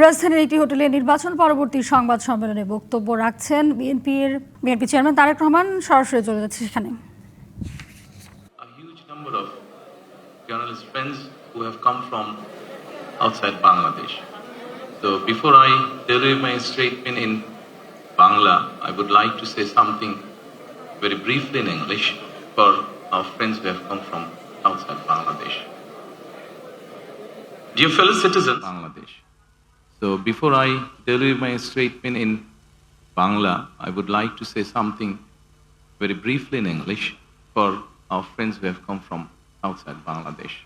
রাজধানীর একটি হোটেলে নির্বাচন পরবর্তী সংবাদ সম্মেলনে বক্তব্য রাখছেন বিএনপি চেয়ারম্যান তারেক রহমান। সরাসরি চলে যাচ্ছে সেখানে। A huge number of journalist friends who have come from outside Bangladesh. So before I deliver my statement in Bangla, I would like to say something very briefly in English for our friends who have come from outside Bangladesh. Dear fellow citizens, Bangladesh. So before I deliver my statement in Bangla, I would like to say something very briefly in English for our friends who have come from outside Bangladesh.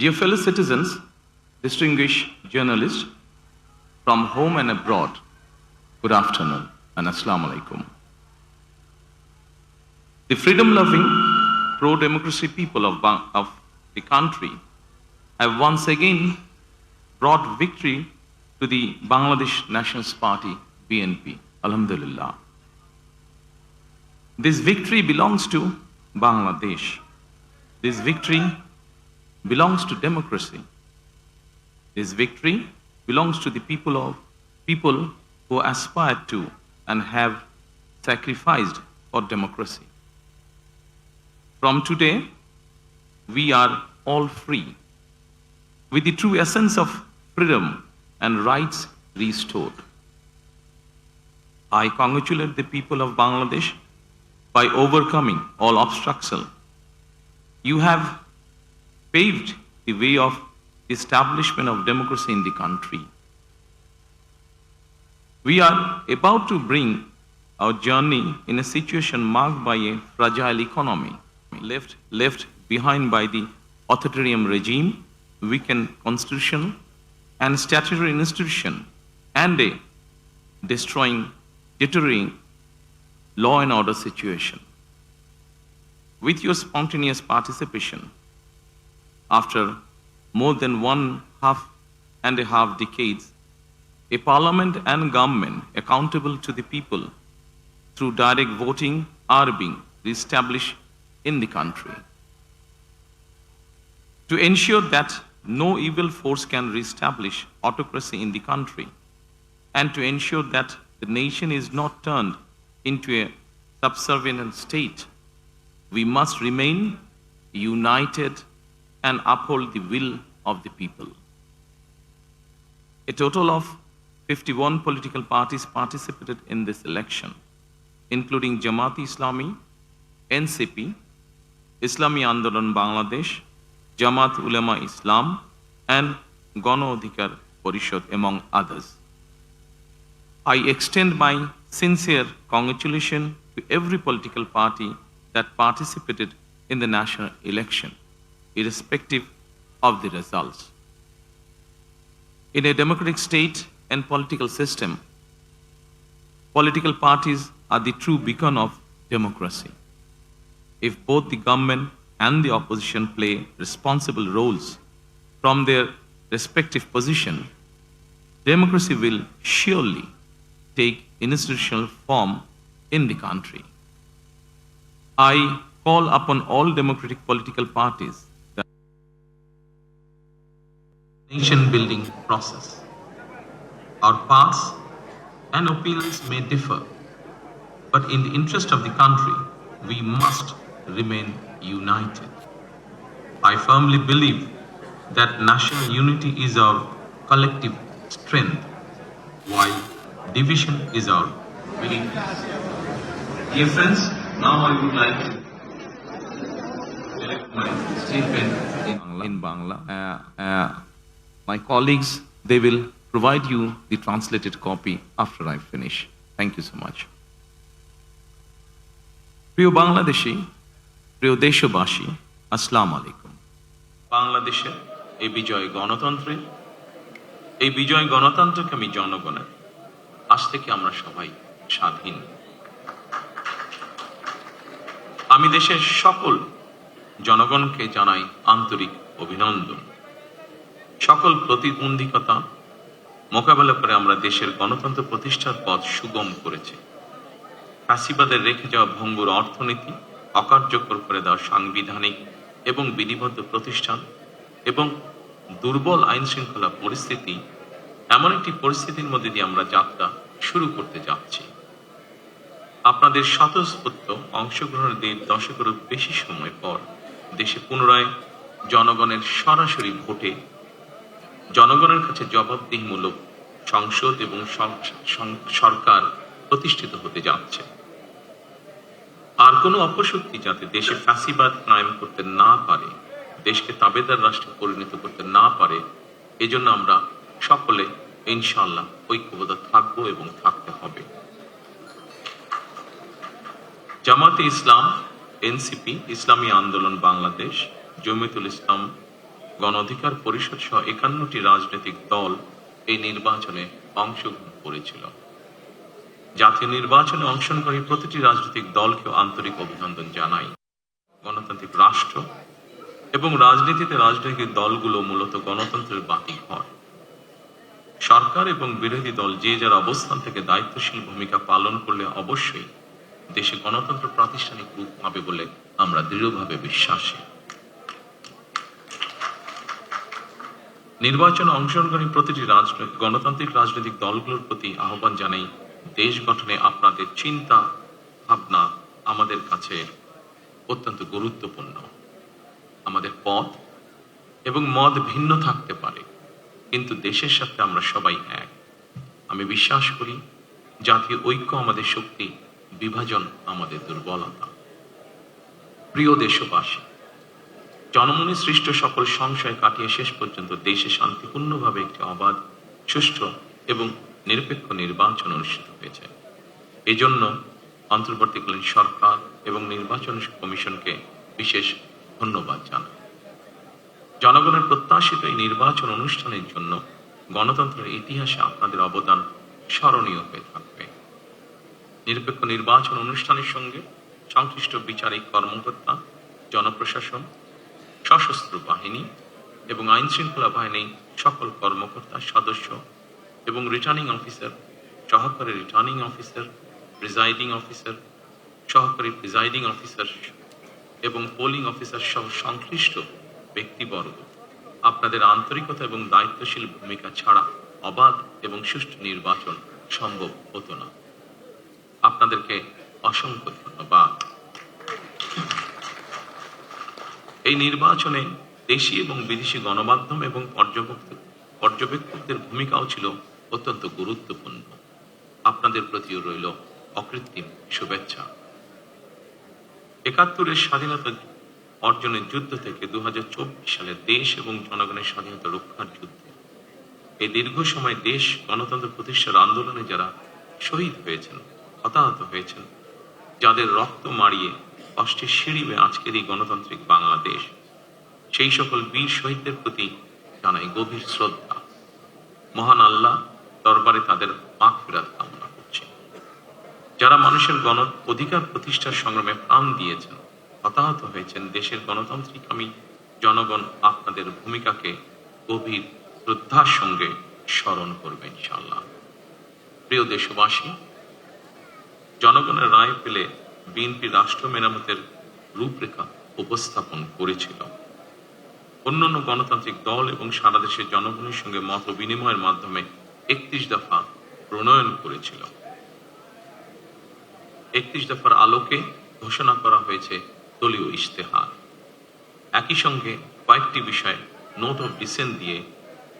Dear fellow citizens, distinguished journalists from home and abroad, good afternoon and Assalamu alaikum. The freedom-loving, pro-democracy people of the country have once again brought victory to the Bangladesh Nationalist Party, BNP. Alhamdulillah. This victory belongs to Bangladesh. This victory belongs to democracy. This victory belongs to the people who aspire to and have sacrificed for democracy. From today, we are all free, with the true essence of freedom and rights restored. I congratulate the people of Bangladesh by overcoming all obstacles. You have paved the way of establishment of democracy in the country. We are about to bring our journey in a situation marked by a fragile economy, left behind by the authoritarian regime, weakened constitution and statutory institution, and a deteriorating law and order situation. With your spontaneous participation, after more than 1.5 decades, a parliament and government accountable to the people through direct voting are being reestablished in the country. To ensure that no evil force can reestablish autocracy in the country, and to ensure that the nation is not turned into a subservient state, we must remain united and uphold the will of the people. A total of 51 political parties participated in this election, including Jamaat-e-Islami, NCP, Islami Andolan Bangladesh, Jamaat Ulema Islam, and Gano Adhikar Porishad, among others. I extend my sincere congratulations to every political party that participated in the national election, irrespective of the results. In a democratic state and political system, political parties are the true beacon of democracy. If both the government and the opposition play responsible roles from their respective position, democracy will surely take institutional form in the country. I call upon all democratic political parties that nation-building process. Our paths and opinions may differ, but in the interest of the country, we must remain united. I firmly believe that national unity is our collective strength, while division is our weakness. Dear friends, now I would like to direct my statement in Bangla. My colleagues, they will provide you the translated copy after I finish. Thank you so much. প্রিয় বাংলাদেশী, প্রিয় দেশবাসী, আসসালামু আলাইকুম। বাংলাদেশের এই বিজয় গণতন্ত্রের, এই বিজয় গণতন্ত্রকামী জনগণের। আজ থেকে আমরা সবাই স্বাধীন। আমি দেশের সকল জনগণকে জানাই আন্তরিক অভিনন্দন। সকল প্রতিবন্ধকতা মোকাবেলা করে আমরা দেশের গণতন্ত্র প্রতিষ্ঠার পথ সুগম করেছি। ফ্যাসিবাদের রেখে যাওয়া ভঙ্গুর অর্থনীতি অকার্যকর করে দেওয়া সাংবিধানিক এবং বিধিবদ্ধ প্রতিষ্ঠান এবং দুর্বল আইন শৃঙ্খলা পরিস্থিতি, এমন একটি পরিস্থিতির মধ্যে দিয়ে আমরা যাত্রা শুরু করতে যাচ্ছি। আপনাদের স্বতঃস্ফূর্ত অংশগ্রহণের 1.5 দশকেরও বেশি সময় পর দেশে পুনরায় জনগণের সরাসরি ভোটে জনগণের কাছে জবাবদিহিমূলক সংসদ এবং সরকার প্রতিষ্ঠিত হতে যাচ্ছে। আর কোনো অপশক্তি যাতে দেশে ফ্যাসিবাদ কায়েম করতে না পারে, দেশকে তাবেদার রাষ্ট্রে পরিণত করতে না পারে, এজন্য আমরা সকলে ইনশাআল্লাহ ঐক্যবদ্ধ থাকবো এবং থাকতে হবে। জামাতে ইসলাম, এনসিপি, ইসলামী আন্দোলন বাংলাদেশ, জমিয়তুল ইসলাম, গণ অধিকার পরিষদ সহ 51টি রাজনৈতিক দল এই নির্বাচনে অংশগ্রহণ করেছিল। জাতীয় নির্বাচনে অংশগ্রহণকারী প্রতিটি রাজনৈতিক দলকেও আন্তরিক অভিনন্দন জানাই। গণতান্ত্রিক রাষ্ট্র এবং রাজনীতিতে রাজনৈতিক দলগুলো মূলত গণতন্ত্রের বাতিঘর। সরকার এবং বিরোধী দল যে যার অবস্থান থেকে দায়িত্বশীল ভূমিকা পালন করলে অবশ্যই দেশে গণতন্ত্র প্রাতিষ্ঠানিক রূপ পাবে বলে আমরা দৃঢ়ভাবে বিশ্বাসী। নির্বাচনে অংশগ্রহণকারী প্রতিটি গণতান্ত্রিক রাজনৈতিক দলগুলোর প্রতি আহ্বান জানাই, দেশ গঠনে আপনাদের চিন্তা ভাবনা আমাদের কাছে অত্যন্ত গুরুত্বপূর্ণ। আমাদের পথ এবং মত ভিন্ন থাকতে পারে, কিন্তু দেশের সাথে আমরা সবাই এক। আমি বিশ্বাস করি জাতীয় ঐক্য আমাদের শক্তি, বিভাজন আমাদের দুর্বলতা। প্রিয় দেশবাসী, জনমনে সৃষ্ট সকল সংশয় কাটিয়ে শেষ পর্যন্ত দেশে শান্তিপূর্ণভাবে একটি অবাধ, সুষ্ঠু এবং নিরপেক্ষ নির্বাচন অনুষ্ঠিত হয়েছে। এই জন্য অন্তর্বর্তীকালীন সরকার এবং নির্বাচন কমিশনকে বিশেষ ধন্যবাদ জানাই। জনগণের প্রত্যাশিত এই নির্বাচন অনুষ্ঠানের জন্য গণতন্ত্রের ইতিহাসে আপনাদের অবদান স্মরণীয় হয়ে থাকবে। নিরপেক্ষ নির্বাচন অনুষ্ঠানের সঙ্গে সংশ্লিষ্ট বিচারিক কর্মকর্তা, জনপ্রশাসন, সশস্ত্র বাহিনী এবং আইন শৃঙ্খলা বাহিনী সকল কর্মকর্তা, সদস্য এবং রিটার্নিং অফিসার, সহকারী রিটার্নিং অফিসার, প্রিজাইডিং অফিসার, সহকারী প্রিজাইডিং অফিসার এবং পোলিং অফিসার সহ সংশ্লিষ্ট ব্যক্তিবর্গ, আপনাদের আন্তরিকতা এবং দায়িত্বশীল ভূমিকা ছাড়া অবাধ এবং সুষ্ঠু নির্বাচন সম্ভব হতো না। আপনাদেরকে অসংখ্য ধন্যবাদ। এই নির্বাচনে দেশি এবং বিদেশি গণমাধ্যম এবং পর্যবেক্ষকদের ভূমিকাও ছিল অত্যন্ত গুরুত্বপূর্ণ। আপনাদের প্রতিও রইল অকৃত্রিম শুভেচ্ছা। ৭১-এর স্বাধীনতা অর্জনের যুদ্ধ থেকে ২০২৪ সালে দেশ এবং জনগণের স্বাধীনতা রক্ষার যুদ্ধে, এই দীর্ঘ সময় দেশ গণতন্ত্র প্রতিষ্ঠার আন্দোলনে যারা শহীদ হয়েছেন, হতাহত হয়েছেন, যাদের রক্ত মাড়িয়ে কষ্টে সিঁড়ি বেয়ে আজকের এই গণতান্ত্রিক বাংলাদেশ, সেই সকল বীর শহীদদের প্রতি জানাই গভীর শ্রদ্ধা। মহান আল্লাহ দরবারে তাদের মাগফিরাত কামনা করছি। যারা মানুষের গণ অধিকার প্রতিষ্ঠার সংগ্রামে প্রাণ দিয়েছেন, হতাহত হয়েছেন, দেশের গণতান্ত্রিকামী জনগণ আপনাদের ভূমিকাকে গভীর শ্রদ্ধার সঙ্গে স্মরণ করবে ইনশাআল্লাহ। প্রিয় দেশবাসী, জনগণের রায় পেলে বিএনপি রাষ্ট্র মেরামতের রূপরেখা উপস্থাপন করেছিল। অন্যান্য গণতান্ত্রিক দল এবং সারা দেশের জনগণের সঙ্গে মত বিনিময়ের মাধ্যমে ৩১ দফা প্রণয়ন করেছিল। ৩১ দফার আলোকে ঘোষণা করা হয়েছে দলীয় ইশতেহার। একই সঙ্গে কয়েকটি বিষয়ে নোট অফ ডিসেন্ট দিয়ে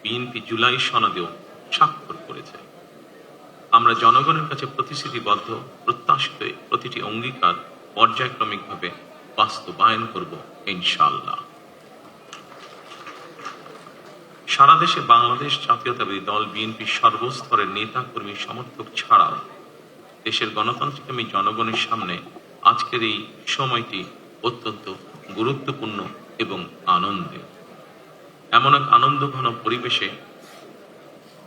বিএনপি জুলাই সনদেও স্বাক্ষর করেছে। আমরা জনগণের কাছে প্রতিশ্রুতিবদ্ধ, প্রত্যাশিত প্রতিটি অঙ্গীকার পর্যায়ক্রমিকভাবে বাস্তবায়ন করব ইনশাআল্লাহ। সারা দেশে বাংলাদেশ জাতীয়তাবাদী দল বিএনপি সর্বস্তরের নেতা কর্মী সমর্থক ছাড়াও দেশের গণতান্ত্রিকামী জনগণের সামনে আজকের এই সময়টি অত্যন্ত গুরুত্বপূর্ণ এবং আনন্দের। এমন এক আনন্দঘন পরিবেশে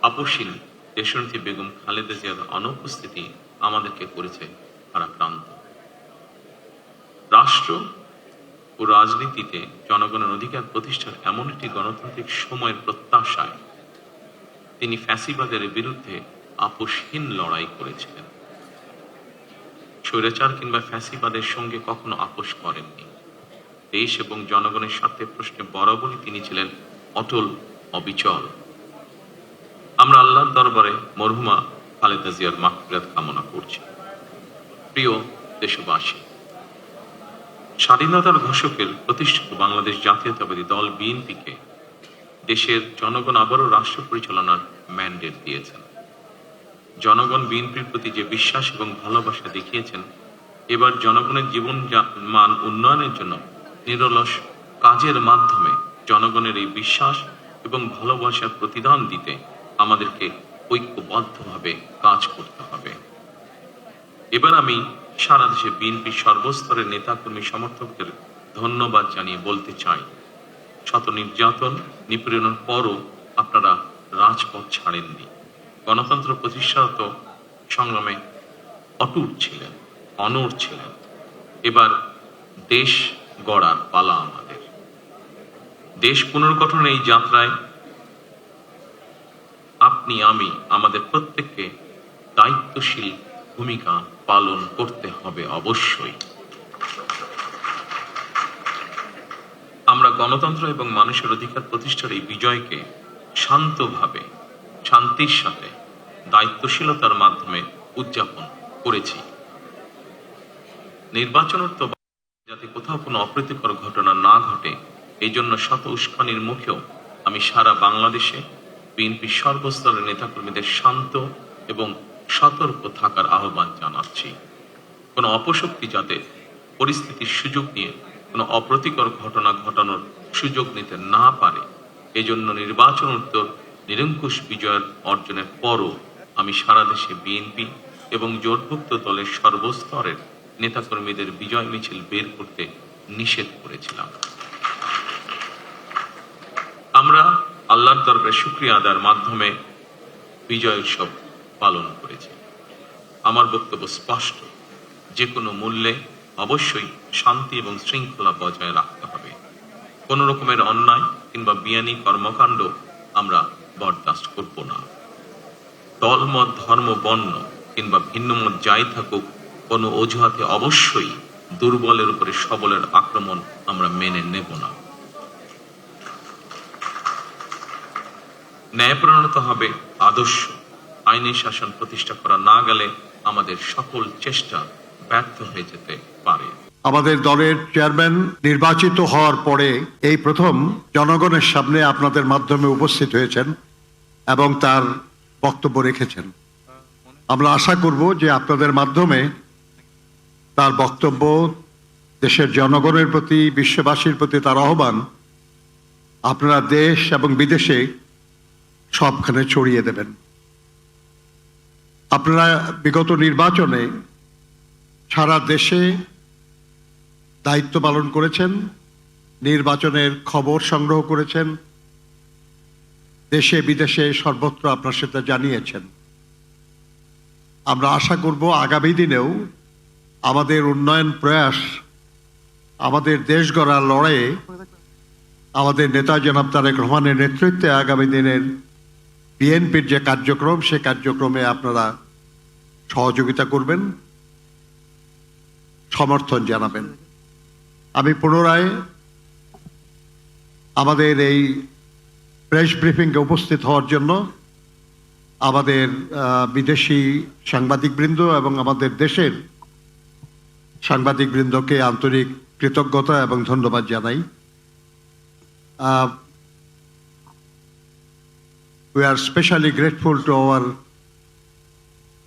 আপসীন দেশনেত্রী বেগম খালেদা জিয়ার অনুপস্থিতি আমাদেরকে করেছে ভারাক্রান্ত। রাষ্ট্র ও রাজনীতিতে জনগণের অধিকার প্রতিষ্ঠার এমন একটি গণতান্ত্রিক সময়ের প্রত্যাশায় তিনি ফ্যাসিবাদের বিরুদ্ধে আপোষহীন লড়াই করেছিলেন। স্বৈরাচার কিংবা ফ্যাসিবাদের সঙ্গে কখনো আপোষ করেননি। দেশ এবং জনগণের স্বার্থে প্রশ্নে বরাবরই তিনি ছিলেন অটল অবিচল। আমরা আল্লাহর দরবারে মরহুমা খালেদা জিয়ার মাগফিরাত কামনা করছি। প্রিয় দেশবাসী, স্বাধীনতার ঘোষকের প্রতিষ্ঠিত বাংলাদেশ জাতীয়তাবাদী দল বিএনপিকে দেশের জনগণ আবারও রাষ্ট্র পরিচালনার ম্যান্ডেট দিয়েছেন। জনগণ বিএনপির প্রতি যে বিশ্বাস এবং ভালোবাসা দেখিয়েছেন, এবার জনগণের জীবন মান উন্নয়নের জন্য নিরলস কাজের মাধ্যমে জনগণের এই বিশ্বাস এবং ভালোবাসার প্রতিদান দিতে আমাদেরকে ঐক্যবদ্ধভাবে কাজ করতে হবে। এবার আমি সারা দেশে বিএনপির সর্বস্তরের নেতাকর্মী সমর্থকদের ধন্যবাদ জানিয়ে বলতে চাই, শত নির্যাতন নিপীড়নের পরও আপনারা রাজপথ ছাড়েননি। গণতন্ত্র প্রতিষ্ঠাত সংগ্রামে অটুট ছিলেন, অনড় ছিলেন। এবার দেশ গড়ার পালা আমাদের। দেশ পুনর্গঠনের এই যাত্রায় আপনি, আমি, আমাদের প্রত্যেককে দায়িত্বশীল ভূমিকা পালন করতে হবে অবশ্যই। আমরা গণতন্ত্র এবং মানুষের অধিকার প্রতিষ্ঠার এই বিজয়কে শান্তভাবে, শান্তির সাথে, দায়িত্বশীলতার মাধ্যমে উদযাপন করেছি। নির্বাচনোত্তর যাতে কোথাও কোনো অপ্রীতিকর ঘটনা না ঘটে, এই জন্য শত উস্কানির মুখেও আমি সারা বাংলাদেশে বিএনপির সর্বস্তরের নেতাকর্মীদের শান্ত এবং সতর্ক থাকার আহ্বান জানাচ্ছি। কোনো অপশক্তি যাতে পরিস্থিতির সুযোগ নিয়ে কোনো অপ্রীতিকর ঘটনা ঘটানোর সুযোগ নিতে না পারে, এজন্য নির্বাচনোত্তর নিরঙ্কুশ বিজয়ের অর্জনের পরও আমি সারা দেশে বিএনপি এবং জোটভুক্ত দলের সর্বস্তরের নেতাকর্মীদের বিজয় মিছিল বের করতে নিষেধ করেছিলাম। আমরা আল্লাহর দরবারে শুকরিয়া আদায়ের মাধ্যমে বিজয় উৎসব পালন করেছি। আমার বক্তব্য স্পষ্ট, যে কোনো মূল্যে অবশ্যই শান্তি এবং শৃঙ্খলা বজায় রাখতে হবে। কোন রকমের অন্যায় কিংবা বিয়ানি কর্মকাণ্ড আমরা বরদাস্ত করব না। দলমত, ধর্ম, বর্ণ কিংবা ভিন্নমত যাই থাকুক, কোনো অজুহাতে অবশ্যই দুর্বলের উপরে সবলের আক্রমণ আমরা মেনে নেব না। ন্যায়প্রণত হবে আদর্শ। আইনি শাসন প্রতিষ্ঠা করা না গেলে আমাদের সকল চেষ্টা ব্যর্থ হয়ে যেতে পারে। আমাদের দলের চেয়ারম্যান নির্বাচিত হওয়ার পরে এই প্রথম জনগণের সামনে আপনাদের মাধ্যমে উপস্থিত হয়েছেন এবং তার বক্তব্য রেখেছেন। আমরা আশা করব যে আপনাদের মাধ্যমে তার বক্তব্য দেশের জনগণের প্রতি, বিশ্ববাসীর প্রতি তার আহ্বান আপনারা দেশ এবং বিদেশে সবখানে ছড়িয়ে দেবেন। আপনারা বিগত নির্বাচনে সারা দেশে দায়িত্ব পালন করেছেন, নির্বাচনের খবর সংগ্রহ করেছেন, দেশে বিদেশে সর্বত্র আপনার সাথে জানিয়েছেন। আমরা আশা করব আগামী দিনেও আমাদের উন্নয়ন প্রয়াস, আমাদের দেশ গড়ার লড়াইয়ে আমাদের নেতা জনাব তারেক রহমানের নেতৃত্বে আগামী দিনের বিএনপির যে কার্যক্রম, সে কার্যক্রমে আপনারা সহযোগিতা করবেন, সমর্থন জানাবেন। আমি পুনরায় আমাদের এই প্রেস ব্রিফিংয়ে উপস্থিত হওয়ার জন্য আমাদের বিদেশি সাংবাদিকবৃন্দ এবং আমাদের দেশের সাংবাদিকবৃন্দকে আন্তরিক কৃতজ্ঞতা এবং ধন্যবাদ জানাই। We are especially grateful to our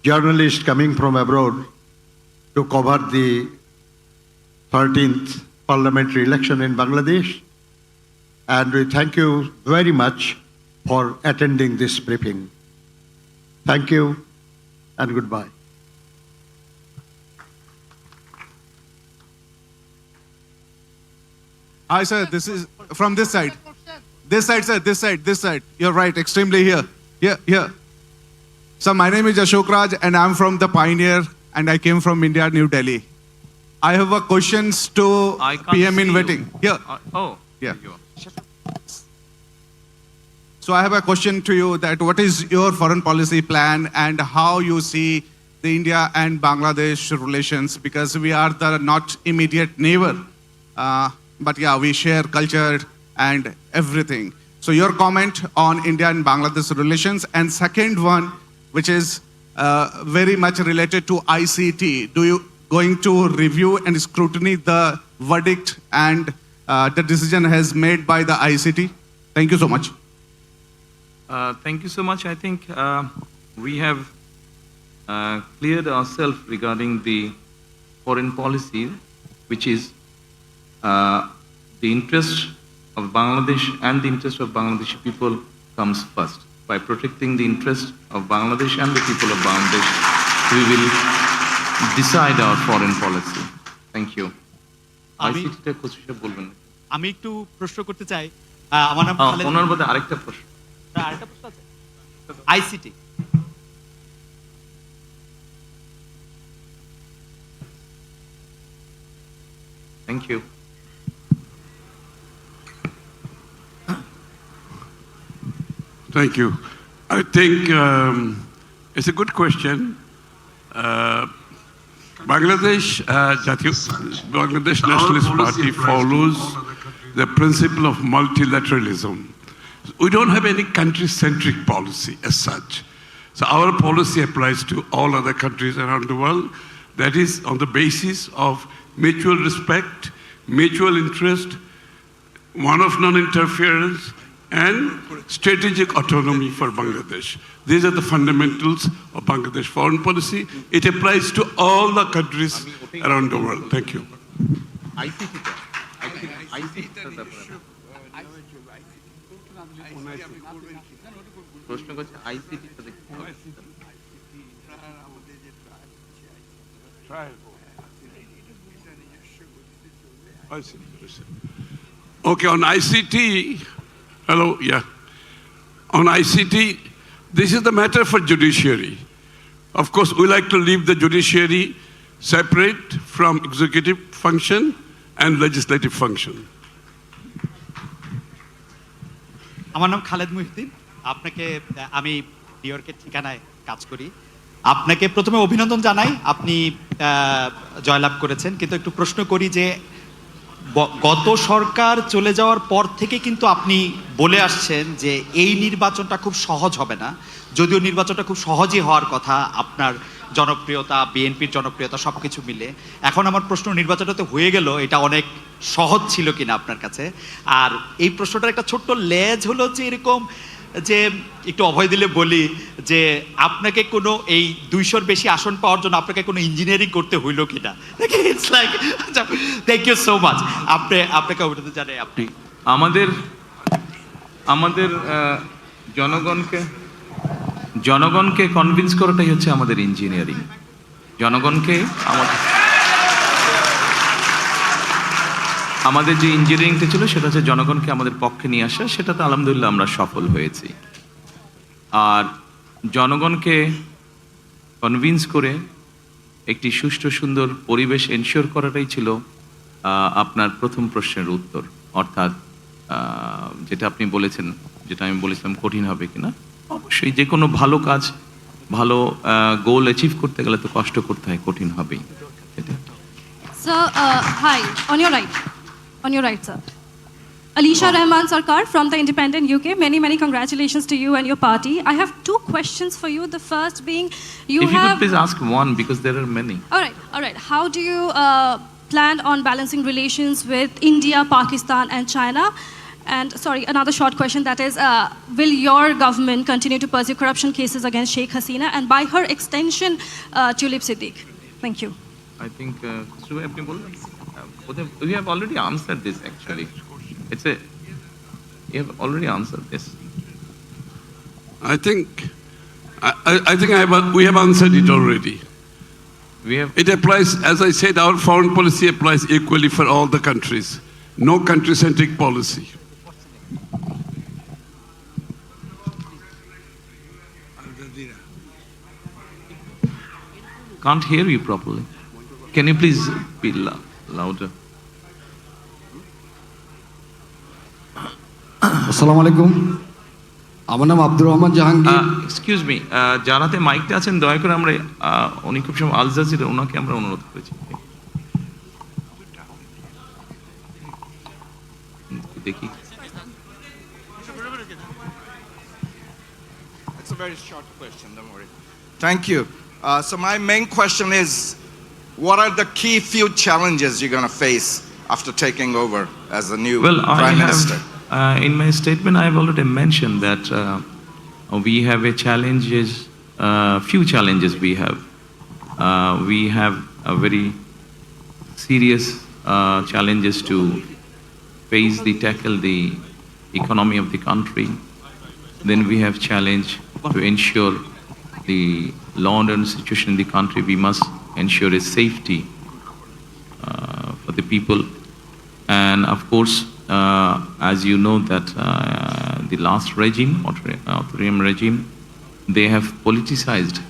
journalists coming from abroad to cover the 13th parliamentary election in Bangladesh, and we thank you very much for attending this briefing. Thank you and goodbye. Hi, sir. This is from this side. This side, sir. This side. This side. You're right. Extremely here. Here. So my name is Ashok Raj, and I'm from the Pioneer, and I came from India, New Delhi. I have a questions to I can't PM in see waiting. you. Here. Oh, Yeah. you are. So I have a question to you that what is your foreign policy plan and how you see the India and Bangladesh relations, because we are the not immediate neighbor, but yeah, we share culture and everything. So your comment on India and Bangladesh relations, and second one, which is very much related to ICT. Do you going to review and scrutiny the verdict and the decision has made by the ICT? Thank you so much. Thank you so much. I think we have cleared ourselves regarding the foreign policy, which is the interest of Bangladesh and the interest of Bangladeshi people comes first. By protecting the interest of Bangladesh and the people of Bangladesh, we will decide our foreign policy. Thank you. ICT-টা কিছু সব বলবেন। আমি একটু প্রশ্ন করতে চাই আমার নাম খালেদ। ওনার মধ্যে আরেকটা প্রশ্ন। আরেকটা প্রশ্ন আছে ICT. Thank you. Thank you. I think it's a good question. Bangladesh Nationalist Party follows the principle of multilateralism. We don't have any country-centric policy as such. So our policy applies to all other countries around the world. That is on the basis of mutual respect, mutual interest, one of non-interference, and strategic autonomy for Bangladesh. These are the fundamentals of Bangladesh foreign policy. It applies to all the countries around the world. Thank you. প্রশ্ন করছে ICT টা দেখতে হবে। Okay, on ICT, hello, yeah. On ICT, this is the matter for judiciary. Of course, we like to leave the judiciary separate from executive function and legislative function. আমার নাম খালেদ মুহিউদ্দিন। আপনাকে আমি new ইয়র্কের ঠিকানায় কাজ করি। আপনাকে প্রথমে অভিনন্দন জানাই, আপনি জয়লাভ করেছেন, কিন্তু একটু প্রশ্ন করি যে গত সরকার চলে যাওয়ার পর থেকে কিন্তু আপনি বলে আসছেন যে এই নির্বাচনটা খুব সহজ হবে না, যদিও নির্বাচনটা খুব সহজই হওয়ার কথা, আপনার জনপ্রিয়তা, বিএনপির জনপ্রিয়তা সব কিছু মিলে। এখন আমার প্রশ্ন, নির্বাচনটা তো হয়ে গেল, এটা অনেক সহজ ছিল কিনা আপনার কাছে? আর এই প্রশ্নটার একটা ছোট্ট লেজ হলো যে এরকম যে একটু অভয় দিলে বলি যে আপনাকে কোনো এই 200-র বেশি আসন পাওয়ার জন্য আপনাকে কোনো ইঞ্জিনিয়ারিং করতে হইল কিনা? It's like, thank you so much. আপনাকে অভিনন্দন জানাই। আপনি আমাদের জনগণকে কনভিন্স করাটাই হচ্ছে আমাদের ইঞ্জিনিয়ারিং। জনগণকে আমাদের যে ইঞ্জিনিয়ারিংটা ছিল সেটা হচ্ছে জনগণকে আমাদের পক্ষে নিয়ে আসা, সেটাতে আলহামদুলিল্লাহ আমরা সফল হয়েছি। আর জনগণকে কনভিন্স করে একটি সুষ্ঠু সুন্দর পরিবেশ এনশিওর করাটাই ছিল আপনার প্রথম প্রশ্নের উত্তর। অর্থাৎ যেটা আপনি বলেছেন, যেটা আমি বলেছিলাম কঠিন হবে কিনা, অবশ্যই যে কোনো ভালো কাজ, ভালো গোল অ্যাচিভ করতে গেলে তো কষ্ট করতে হয়, কঠিন হবেই। Sir, hi, on your right, sir. Alisha Rahman Sarkar from the Independent UK. Many congratulations to you and your party. I have two questions for you. The first being, If you could please ask one, because there are many. All right. How do you plan on balancing relations with India, Pakistan, and China? And sorry, another short question, that is, will your government continue to pursue corruption cases against Sheikh Hasina and by her extension, Tulip Siddiq? Thank you. I think we have already answered this actually. You have already answered this. I think we have answered it already. It applies, as I said, our foreign policy applies equally for all the countries. No country-centric policy. Can't hear you properly. Can you please be louder? আসসালামু আলাইকুম, আমার নাম Abdur Rahman Jahangir. Excuse me, যারাতে মাইকটা আছেন দয়া করে আমরা উনি খুব সময় আল জাজিরা, ওনাকে আমরা অনুরোধ করেছি। দেখি a very short question, don't worry. Thank you. So my main question is, what are the key few challenges you're going to face after taking over as the new Well, Prime Minister? In my statement, I've already mentioned that we have few challenges we have. We have a very serious challenges to tackle the economy of the country. Then we have challenge to ensure the law and order situation in the country. We must ensure its safety for the people. And of course, as you know that the last regime, authoritarian regime, they have politicized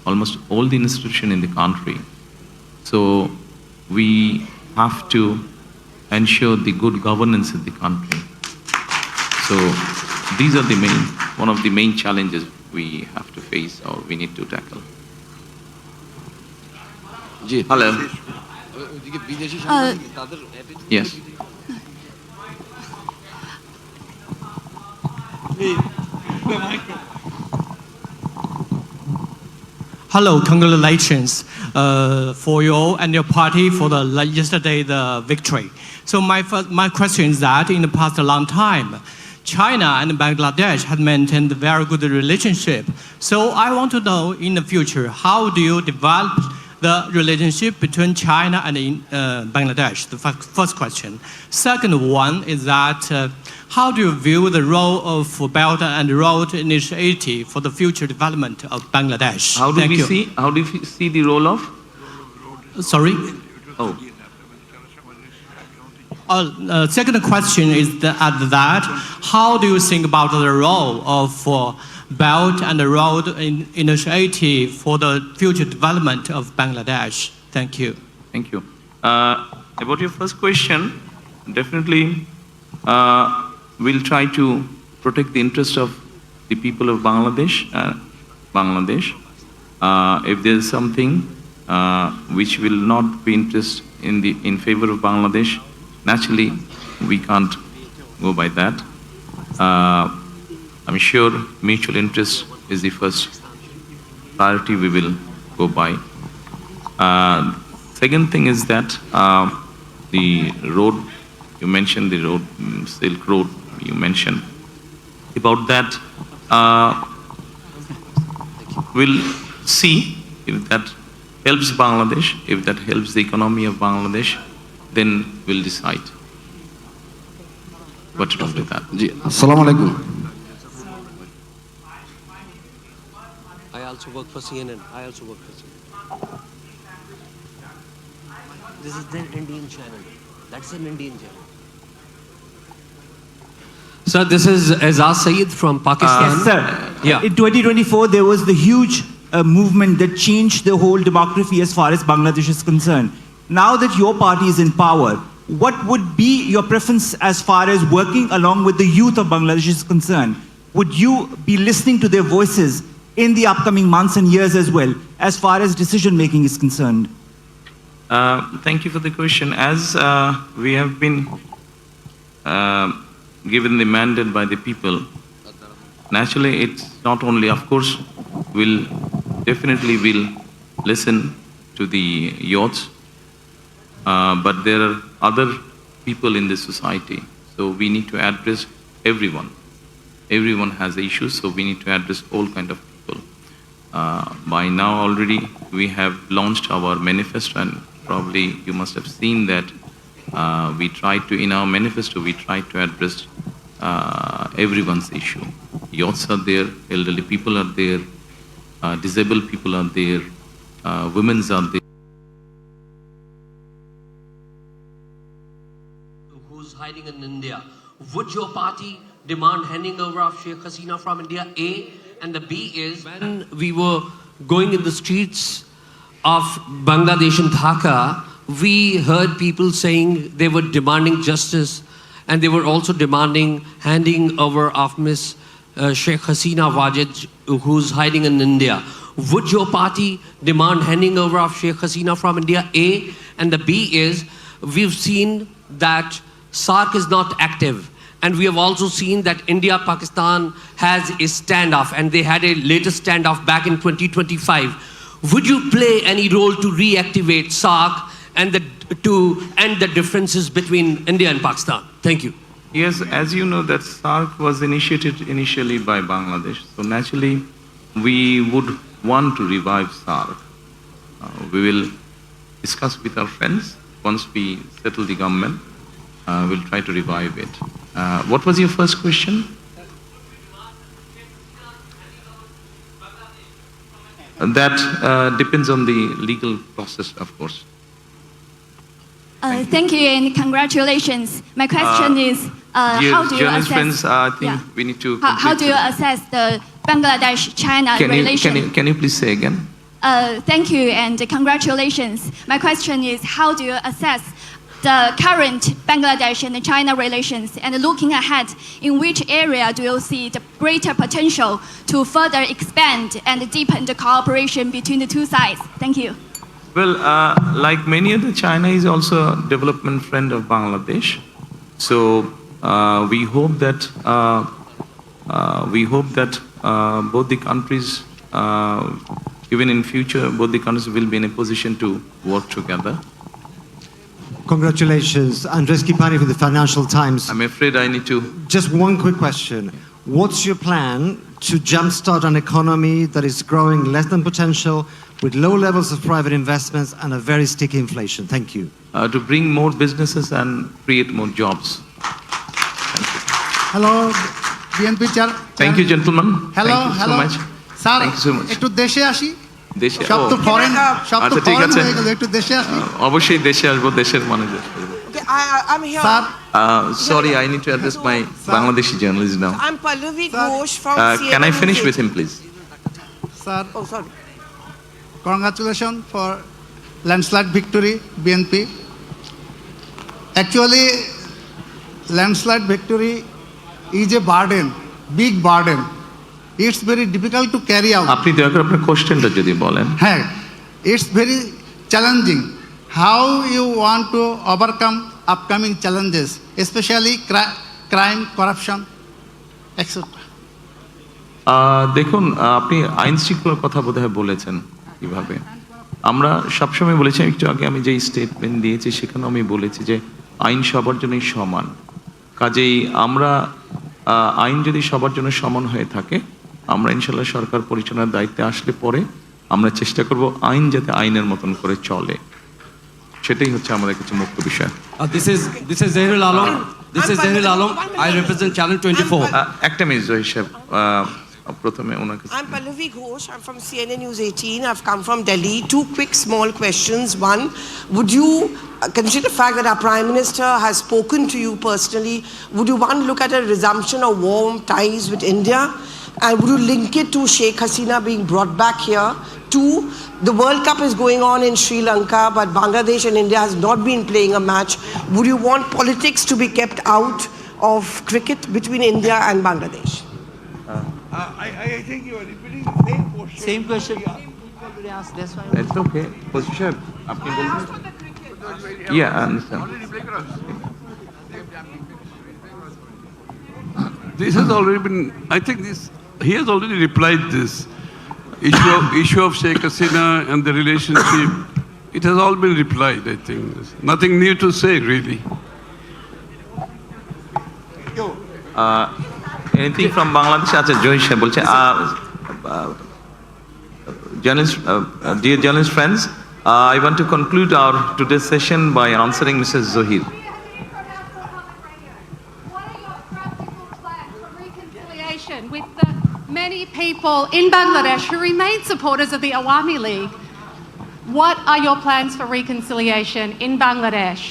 almost all the institutions in the country. So we have to ensure the good governance in the country. So these are one of the main challenges we have to face or we need to tackle. Hello. Yes. Hello, congratulations for you and your party for the victory. So my question is that in the past long time, China and Bangladesh had maintained a very good relationship. So I want to know in the future, how do you develop the relationship between China and Bangladesh? The first question. Second one is that how do you view the role of Belt and Road Initiative for the future development of Bangladesh? How do we see the role of? Sorry? Oh. Second question is that how do you think about the role of Belt and Road Initiative for the future development of Bangladesh? Thank you. Thank you. About your first question, definitely we'll try to protect the interest of the people of Bangladesh. If there's something which will not be in favor of Bangladesh, naturally we can't go by that. I'm sure mutual interest is the first priority we will go by. Second thing is that the road, you mentioned the road, Silk Road, you mentioned. About that, we'll see if that helps Bangladesh, if that helps the economy of Bangladesh, then we'll decide what to do with that. Assalamu alaikum. I also work for CNN. This is an Indian channel. That's an Indian channel. Sir, this is Azaz Saeed from Pakistan. Yes, sir. Yeah. In 2024, there was the huge movement that changed the whole demography as far as Bangladesh is concerned. Now that your party is in power, what would be your preference as far as working along with the youth of Bangladesh is concerned? Would you be listening to their voices in the upcoming months and years as well, as far as decision making is concerned? Thank you for the question. As we have been given the mandate by the people, naturally it's not only, of course, we'll definitely listen to the youths, but there are other people in the society, so we need to address everyone. Everyone has issues, so we need to address all kind of people. By now already we have launched our manifesto, and probably you must have seen that in our manifesto we try to address everyone's issue. Youths are there, elderly people are there, disabled people are there, women are there. Who's hiding in India? Would your party demand handing over of Sheikh Hasina from India? A. And the B is, when we were going in the streets of Bangladesh and Dhaka, we heard people saying they were demanding justice, and they were also demanding handing over of Miss Sheikh Hasina Wajid, who's hiding in India. Would your party demand handing over of Sheikh Hasina from India? A. And the B is, we've seen that SARC is not active, And we have also seen that India-Pakistan has a standoff, and they had a latest standoff back in 2025. Would you play any role to reactivate SARC and to end the differences between India and Pakistan? Thank you. Yes, as you know, that SARC was initiated initially by Bangladesh. So naturally, we would want to revive SARC. We will discuss with our friends once we settle the government. We'll try to revive it. What was your first question? That depends on the legal process, of course. Thank you and congratulations. My question is, Dear how do you journalist assess? friends, I think Yeah. we need to. How do you assess the Bangladesh-China relation? Can you please say again? Thank you and congratulations. My question is, how do you assess the current Bangladesh and China relations, and looking ahead, in which area do you see the greater potential to further expand and deepen the cooperation between the two sides? Thank you. Well, like many other, China is also a development friend of Bangladesh. So we hope that both the countries, even in future, both the countries will be in a position to work together. Congratulations. Andres Kipani from the Financial Times. I'm afraid I need to. Just one quick question. What's your plan to jumpstart an economy that is growing less than potential, with low levels of private investments and a very sticky inflation? Thank you. To bring more businesses and create more jobs. Hello, BNP chair. Thank you, gentlemen. Hello, Thank you hello. so much. Sir, Thank you so much. একটু দেশে আসি। দেশে সব তো foreign, সব তো আচ্ছা ঠিক ফরেন আছে হয়ে গেল, একটু দেশে আসি। অবশ্যই দেশে আসবো, দেশের মানুষদের। I'm here. Sir, Sorry, I need to address my Bangladeshi journalist now. I'm Pallavi Ghosh from Can I CNN finish News with him, please? sir, Oh, sorry. congratulations for landslide victory, BNP. Actually, landslide victory is a burden, big burden. It's very difficult to carry out. আপনি দয়া করে আপনার কোশ্চেনটা যদি বলেন। হ্যাঁ, it's very challenging. How you want to overcome upcoming challenges, especially crime, corruption, etc. দেখুন, আপনি আইন শৃঙ্খলার কথা বোধহয় বলেছেন কিভাবে। আমরা সবসময় বলেছি, একটু আগে আমি যে স্টেটমেন্ট দিয়েছি সেখানে আমি বলেছি যে আইন সবার জন্যই সমান। কাজেই আমরা আইন যদি সবার জন্য সমান হয়ে থাকে, আমরা ইনশাল্লাহ সরকার পরিচালনার দায়িত্বে আসলে পরে আমরা চেষ্টা করব আইন যাতে আইনের মতন করে চলে, সেটাই হচ্ছে আমাদের কাছে মুখ্য বিষয়। This is Zahirul Alam. This is Zahirul Alam. I represent Channel 24. একটা মিনিট জহির সাহেব, প্রথমে ওনাকে। I'm Pallavi Ghosh. I'm from CNN News 18. I've come from Delhi. Two quick small questions. One, would you consider the fact that our Prime Minister has spoken to you personally, would you want to look at a resumption of warm ties with India? And would you link it to Sheikh Hasina being brought back here? Two, the World Cup is going on in Sri Lanka, but Bangladesh and India has not been playing a match. Would you want politics to be kept out of cricket between India and Bangladesh? I think you are repeating the same question. Same question. It's okay. Fauzi সাহেব, আপনি বলবেন? Yeah, I understand. This has already been, I think he has already replied this. Issue of Sheikh Hasina and the relationship, it has all been replied, I think. There's nothing new to say, really. Anything from Bangladesh? আচ্ছা, জহির সাহেব বলছে, dear journalist friends, I want to conclude our today's session by answering Mrs. Zohir. With the many people in Bangladesh who remain supporters of the Awami League, what are your plans for reconciliation in Bangladesh?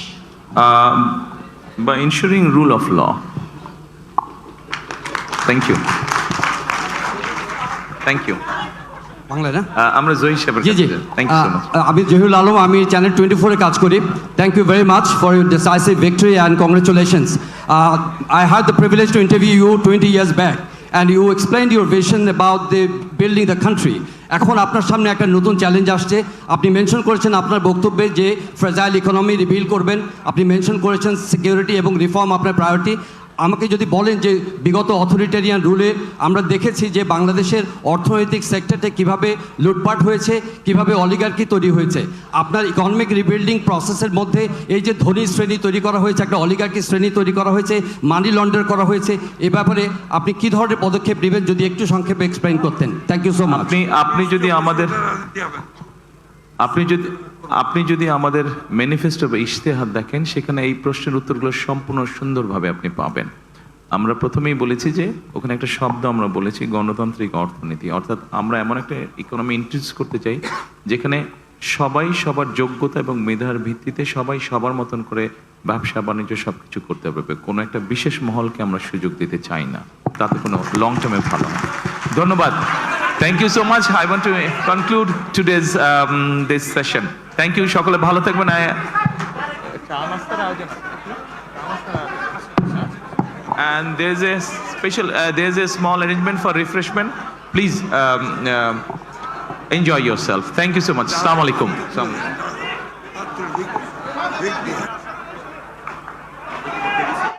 By ensuring rule of law. Thank you. Thank you. Bangla না? আমরা জহির সাহেবের কাছে যাই। Thank you so much. আমি জহিরুল আলম, আমি channel 24 এ কাজ করি। Thank you very much for your decisive victory and congratulations. I had the privilege to interview you 20 years back and you explained your vision about the building the country. এখন আপনার সামনে একটা নতুন challenge আসছে। আপনি mention করেছেন আপনার বক্তব্যে যে ফ্রেজাইল ইকোনমি রিবিল্ড করবেন। আপনি মেনশন করেছেন সিকিউরিটি এবং রিফর্ম আপনার প্রায়োরিটি। আমাকে যদি বলেন যে বিগত অথরিটেরিয়ান রুলে আমরা দেখেছি যে বাংলাদেশের অর্থনৈতিক সেক্টরটা কিভাবে লুটপাট হয়েছে, কিভাবে অলিগার্কি তৈরি হয়েছে। আপনার ইকোনমিক রিবিল্ডিং প্রসেসের মধ্যে এই যে ধনী শ্রেণী তৈরি করা হয়েছে, একটা অলিগার্কি শ্রেণী তৈরি করা হয়েছে, মানি লন্ডার করা হয়েছে, এ ব্যাপারে আপনি কী ধরনের পদক্ষেপ নেবেন যদি একটু সংক্ষেপে এক্সপ্লেইন করতেন। Thank you so much. আপনি যদি আমাদের ম্যানিফেস্টো বা ইশতেহার দেখেন, সেখানে এই প্রশ্নের উত্তরগুলো সম্পূর্ণ সুন্দরভাবে আপনি পাবেন। আমরা প্রথমেই বলেছি যে ওখানে একটা শব্দ আমরা বলেছি গণতান্ত্রিক অর্থনীতি, অর্থাৎ আমরা এমন একটা ইকোনমি ইন্ট্রোডিউস করতে চাই যেখানে সবাই সবার যোগ্যতা এবং মেধার ভিত্তিতে সবাই সবার মতন করে ব্যবসা বাণিজ্য সবকিছু করতে পারবে। কোনো একটা বিশেষ মহলকে আমরা সুযোগ দিতে চাই না, তাতে কোনো লং টার্মে ভালো হয়। ধন্যবাদ। Thank you so much. I want to conclude today's this session. Thank you. সকলে ভালো থাকবেন। And there's a small arrangement for refreshment. Please enjoy yourself. Thank you so much. Assalamu alaikum.